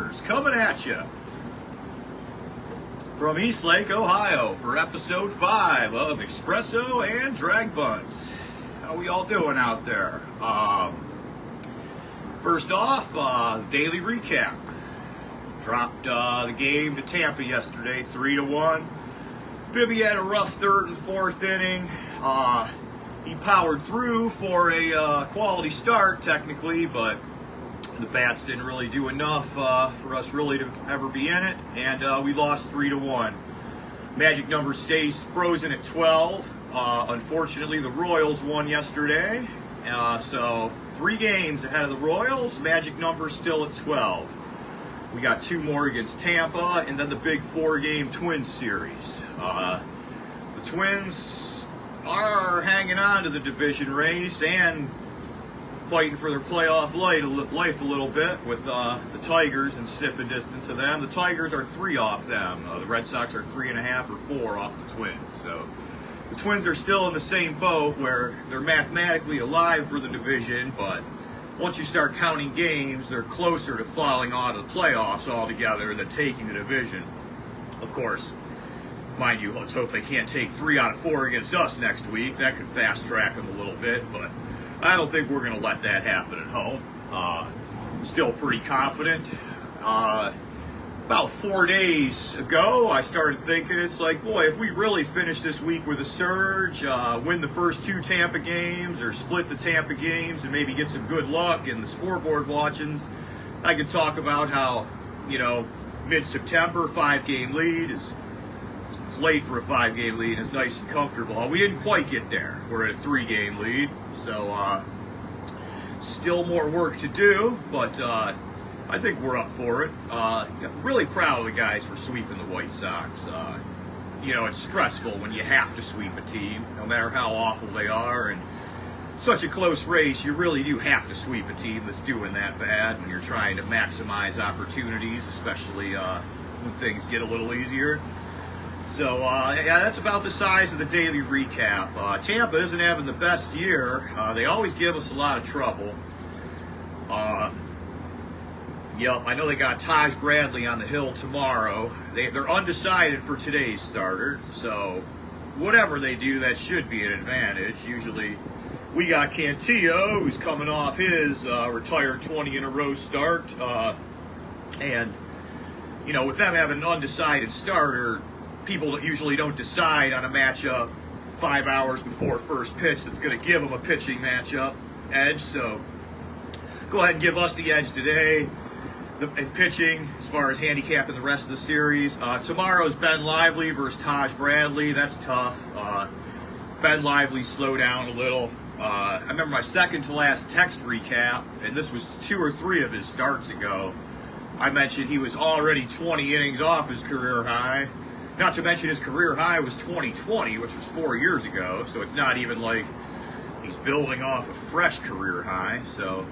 Contenders coming at you from Eastlake, Ohio for episode 5 of Espresso and Drag Buns. How we all doing out there? First off, daily recap. Dropped the game to Tampa yesterday, 3-1. Bibby had a rough third and fourth inning. He powered through for a quality start, technically, but the bats didn't really do enough for us really to ever be in it, and we lost 3-1. Magic number stays frozen at 12. Unfortunately, the Royals won yesterday, so 3 games ahead of the Royals. Magic number still at 12. We got 2 more against Tampa, and then the big 4-game Twins series. The Twins are hanging on to the division race and fighting for their playoff life a little bit with the Tigers and sniffing distance of them. The Tigers are 3 off them. The Red Sox are 3.5 or 4 off the Twins. So the Twins are still in the same boat where they're mathematically alive for the division, but once you start counting games, they're closer to falling out of the playoffs altogether than taking the division. Of course, mind you, let's hope they can't take 3 out of 4 against us next week. That could fast track them a little bit, but I don't think we're going to let that happen at home. Still pretty confident. About 4 days ago, I started thinking, it's like, boy, if we really finish this week with a surge, win the first 2 Tampa games, or split the Tampa games, and maybe get some good luck in the scoreboard watchings, I could talk about how, mid-September, 5-game lead is it's late for a 5-game lead. It's nice and comfortable. We didn't quite get there. We're at a 3-game lead, so still more work to do, but I think we're up for it. Really proud of the guys for sweeping the White Sox. It's stressful when you have to sweep a team, no matter how awful they are, and such a close race, you really do have to sweep a team that's doing that bad when you're trying to maximize opportunities, especially when things get a little easier. So, yeah, that's about the size of the daily recap. Tampa isn't having the best year. They always give us a lot of trouble. Yep, I know they got Taj Bradley on the hill tomorrow. They're undecided for today's starter, so whatever they do, that should be an advantage. Usually, we got Cantillo, who's coming off his retired 20-in-a-row start. And, with them having an undecided starter, people usually don't decide on a matchup 5 hours before first pitch that's going to give them a pitching matchup edge. So go ahead and give us the edge today in pitching as far as handicapping the rest of the series. Tomorrow's Ben Lively versus Taj Bradley. That's tough. Ben Lively slow down a little. I remember my second to last text recap, and this was 2 or 3 of his starts ago. I mentioned he was already 20 innings off his career high. Not to mention his career high was 2020, which was 4 years ago, so it's not even like he's building off a fresh career high, so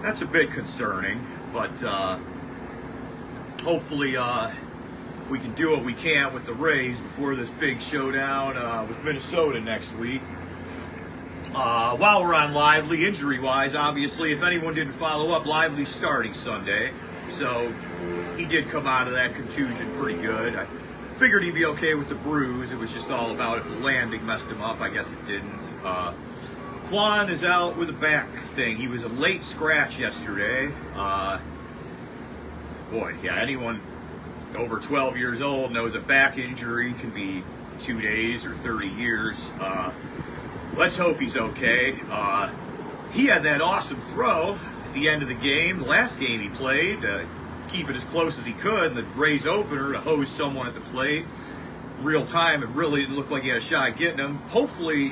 that's a bit concerning, but hopefully we can do what we can with the Rays before this big showdown with Minnesota next week. While we're on Lively, injury-wise, obviously, if anyone didn't follow up, Lively's starting Sunday, so he did come out of that contusion pretty good. I figured he'd be okay with the bruise. It was just all about if the landing messed him up. I guess it didn't. Quan is out with a back thing. He was a late scratch yesterday. Boy, yeah, anyone over 12 years old knows a back injury can be 2 days or 30 years. Let's hope he's okay. He had that awesome throw at the end of the game, the last game he played, keep it as close as he could in the Rays opener to hose someone at the plate. Real time, it really didn't look like he had a shot at getting him. Hopefully,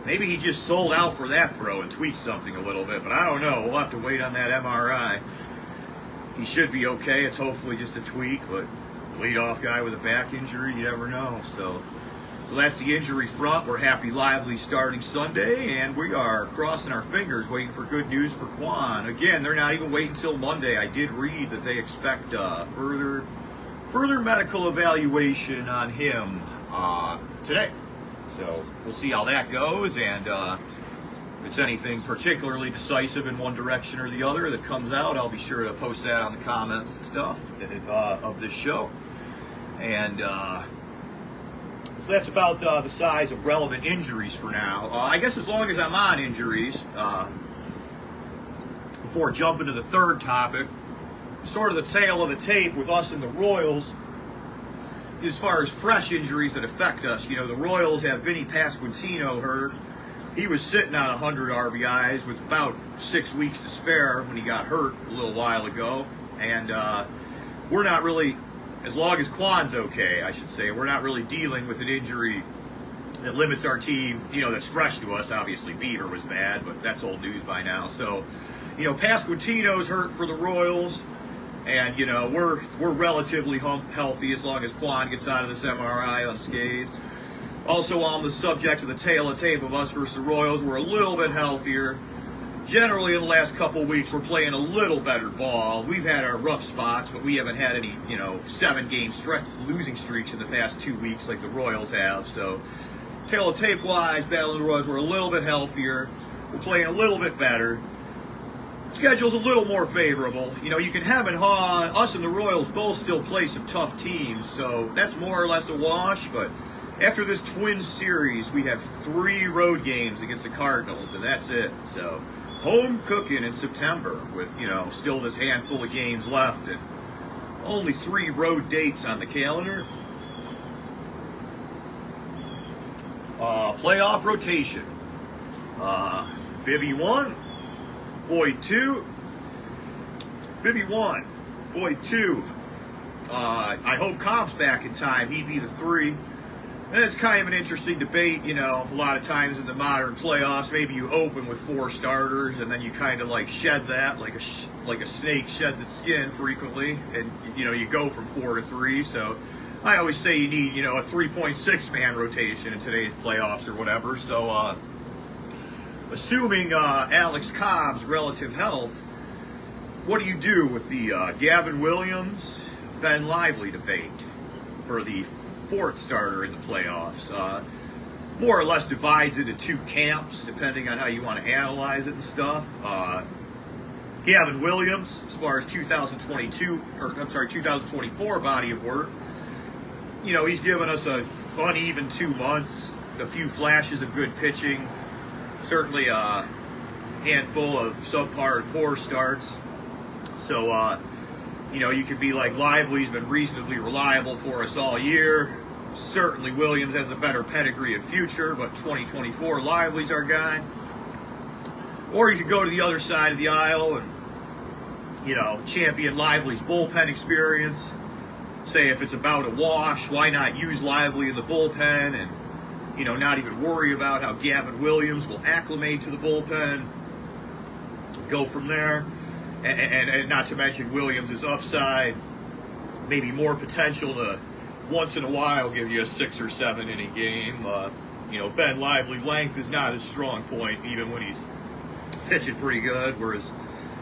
maybe he just sold out for that throw and tweaked something a little bit, but I don't know. We'll have to wait on that MRI. He should be okay. It's hopefully just a tweak, but leadoff guy with a back injury, you never know. So that's the injury front. We're happy Lively starting Sunday, and we are crossing our fingers waiting for good news for Quan. Again, they're not even waiting until Monday. I did read that they expect further medical evaluation on him today. So we'll see how that goes, and it's anything particularly decisive in one direction or the other that comes out, I'll be sure to post that on the comments and stuff of this show. And so that's about the size of relevant injuries for now. I guess as long as I'm on injuries, before jumping to the third topic, sort of the tail of the tape with us and the Royals, as far as fresh injuries that affect us. You know, the Royals have Vinny Pasquantino hurt. He was sitting on 100 RBIs with about 6 weeks to spare when he got hurt a little while ago. And we're not really, as long as Quan's okay, I should say, we're not really dealing with an injury that limits our team, you know, that's fresh to us. Obviously, Bieber was bad, but that's old news by now. So, you know, Pasquantino's hurt for the Royals. And, you know, we're relatively healthy as long as Quan gets out of this MRI unscathed. Also, on the subject of the tail of tape of us versus the Royals, we're a little bit healthier. Generally, in the last couple of weeks, we're playing a little better ball. We've had our rough spots, but we haven't had any, you know, 7-game losing streaks in the past 2 weeks like the Royals have. So, tail of tape-wise, battling the Royals, we're a little bit healthier. We're playing a little bit better. Schedule's a little more favorable. You know, you can hem and haw. Us and the Royals both still play some tough teams, so that's more or less a wash. But after this Twins series, we have 3 road games against the Cardinals, and that's it. So home cooking in September with, you know, still this handful of games left and only 3 road dates on the calendar. Playoff rotation. Bibby 1. Boyd 2, Bibby 1, Boyd 2. I hope Cobb's back in time. He'd be the 3. And it's kind of an interesting debate, you know. A lot of times in the modern playoffs, maybe you open with 4 starters and then you kind of like shed that, like a snake sheds its skin frequently, and you know you go from 4 to 3. So I always say you need, you know, a 3.6 man rotation in today's playoffs or whatever. So. Assuming Alex Cobb's relative health, what do you do with the Gavin Williams, Ben Lively debate for the 4th starter in the playoffs? More or less divides into 2 camps, depending on how you want to analyze it and stuff. Gavin Williams, as far as 2024 body of work, you know, he's given us a uneven 2 months, a few flashes of good pitching. Certainly a handful of subpar and poor starts. So, you know, you could be like, Lively's been reasonably reliable for us all year. Certainly Williams has a better pedigree and future, but 2024, Lively's our guy. Or you could go to the other side of the aisle and, you know, champion Lively's bullpen experience. Say if it's about a wash, why not use Lively in the bullpen and, you know, not even worry about how Gavin Williams will acclimate to the bullpen. Go from there. And not to mention Williams' upside, maybe more potential to once in a while give you a 6 or 7 inning game. You know, Ben Lively length is not his strong point, even when he's pitching pretty good. Whereas,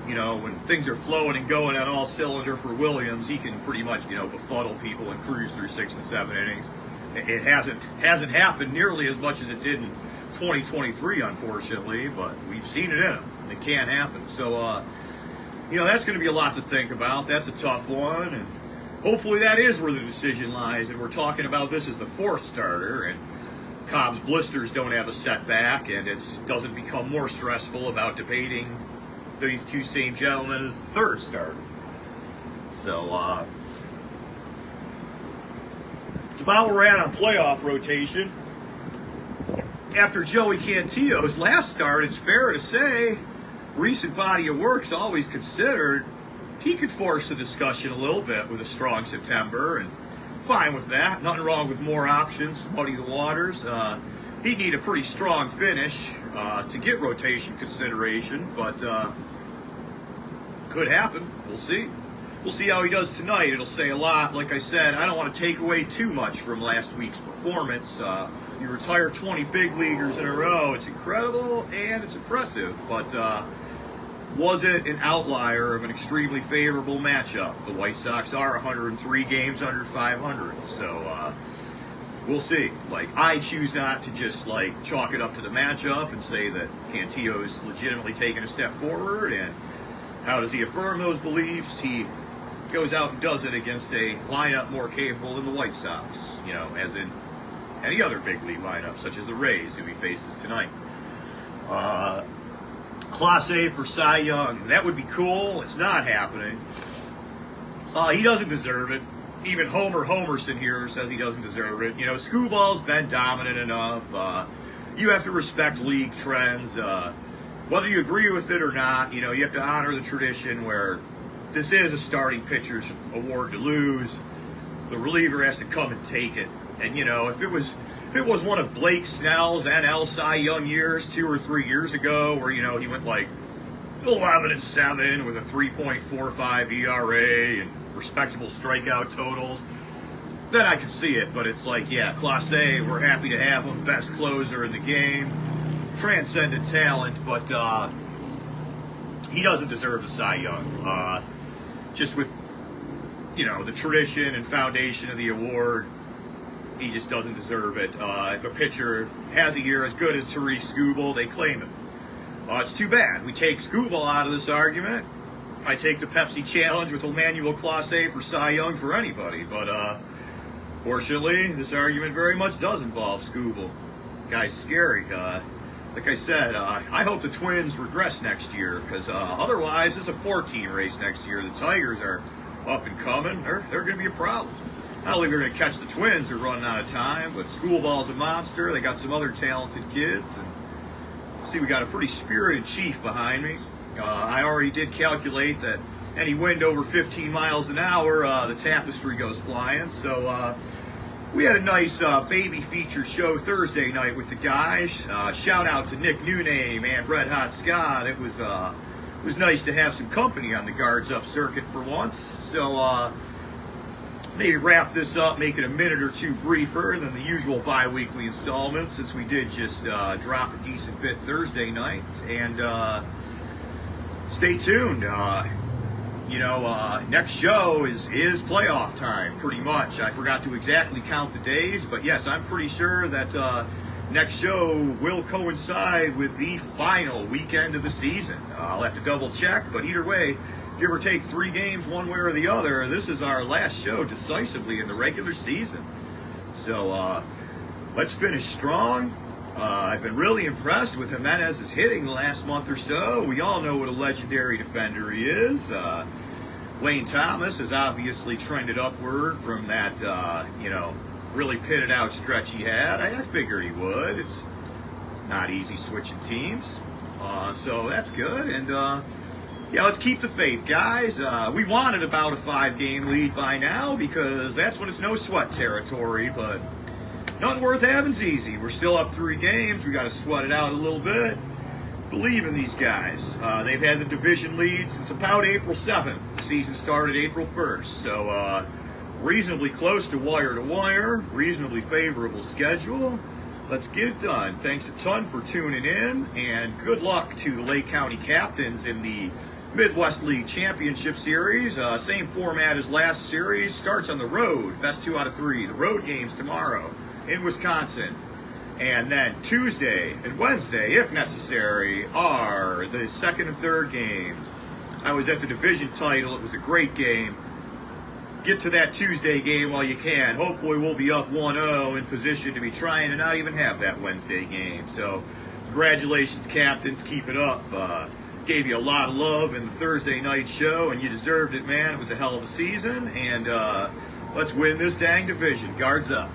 you know, when things are flowing and going on all cylinder for Williams, he can pretty much, you know, befuddle people and cruise through 6 and 7 innings. It hasn't happened nearly as much as it did in 2023, unfortunately, but we've seen it in him. It can happen. So, you know, that's going to be a lot to think about. That's a tough one, and hopefully that is where the decision lies. And we're talking about this as the 4th starter, and Cobb's blisters don't have a setback, and it doesn't become more stressful about debating these 2 same gentlemen as the 3rd starter. So, it's about where we're at on playoff rotation. After Joey Cantillo's last start, it's fair to say, recent body of work's always considered, he could force the discussion a little bit with a strong September, and fine with that. Nothing wrong with more options, muddy the waters. He'd need a pretty strong finish to get rotation consideration, but could happen. We'll see. We'll see how he does tonight. It'll say a lot. Like I said, I don't want to take away too much from last week's performance. You retire 20 big leaguers in a row. It's incredible and it's impressive. But was it an outlier of an extremely favorable matchup? The White Sox are 103 games under 500. So we'll see. Like, I choose not to just like chalk it up to the matchup and say that Cantillo's legitimately taken a step forward. And how does he affirm those beliefs? He goes out and does it against a lineup more capable than the White Sox, you know, as in any other big league lineup, such as the Rays, who he faces tonight. Class A for Cy Young. That would be cool. It's not happening. He doesn't deserve it. Even Homer Homerson here says he doesn't deserve it. You know, Scooball's been dominant enough. You have to respect league trends. Whether you agree with it or not, you know, you have to honor the tradition where this is a starting pitcher's award to lose. The reliever has to come and take it. And, you know, if it was one of Blake Snell's NL Cy Young years 2 or 3 years ago, where, you know, he went like 11-7 with a 3.45 ERA and respectable strikeout totals, then I could see it. But it's like, yeah, Class A, we're happy to have him, best closer in the game, transcendent talent, but he doesn't deserve the Cy Young. Just with, you know, the tradition and foundation of the award, he just doesn't deserve it. If a pitcher has a year as good as Tariq Skubal, they claim him. It's too bad. We take Skubal out of this argument. I take the Pepsi Challenge with Emmanuel Class A for Cy Young for anybody. But fortunately, this argument very much does involve Skubal. Guy's scary. Like I said, I hope the Twins regress next year, because otherwise it's a 4-team race next year. The Tigers are up and coming. They're going to be a problem. Not only they're going to catch the Twins, they're running out of time, but Schoolball's a monster. They got some other talented kids. And see, we got a pretty spirited Chief behind me. I already did calculate that any wind over 15 miles an hour, the tapestry goes flying. So we had a nice baby feature show Thursday night with the guys. Shout out to Nick Newnaim and Red Hot Scott. It was nice to have some company on the GuardsUp circuit for once. So maybe wrap this up, make it a minute or two briefer than the usual bi-weekly installments, since we did just drop a decent bit Thursday night. And stay tuned. You know, next show is playoff time, pretty much. I forgot to exactly count the days, but yes, I'm pretty sure that next show will coincide with the final weekend of the season. I'll have to double check, but either way, give or take 3 games one way or the other, this is our last show decisively in the regular season. So let's finish strong. I've been really impressed with Jimenez's hitting the last month or so. We all know what a legendary defender he is. Lane Thomas has obviously trended upward from that, you know, really pitted out stretch he had. I figured he would. It's not easy switching teams. So that's good. And yeah, let's keep the faith, guys. We wanted about a 5-game lead by now, because that's when it's no sweat territory, but nothing worth having's easy. We're still up 3 games. We got to sweat it out a little bit. Believe in these guys. They've had the division lead since about April 7th. The season started April 1st. So reasonably close to wire, reasonably favorable schedule. Let's get it done. Thanks a ton for tuning in, and good luck to the Lake County Captains in the Midwest League Championship Series. Same format as last series. Starts on the road. Best 2 out of 3. The road games tomorrow in Wisconsin. And then Tuesday and Wednesday, if necessary, are the 2nd and 3rd games. I was at the division title. It was a great game. Get to that Tuesday game while you can. Hopefully we'll be up 1-0 in position to be trying to not even have that Wednesday game. So congratulations, captains. Keep it up. Gave you a lot of love in the Thursday night show, and you deserved it, man. It was a hell of a season, and let's win this dang division. Guards up.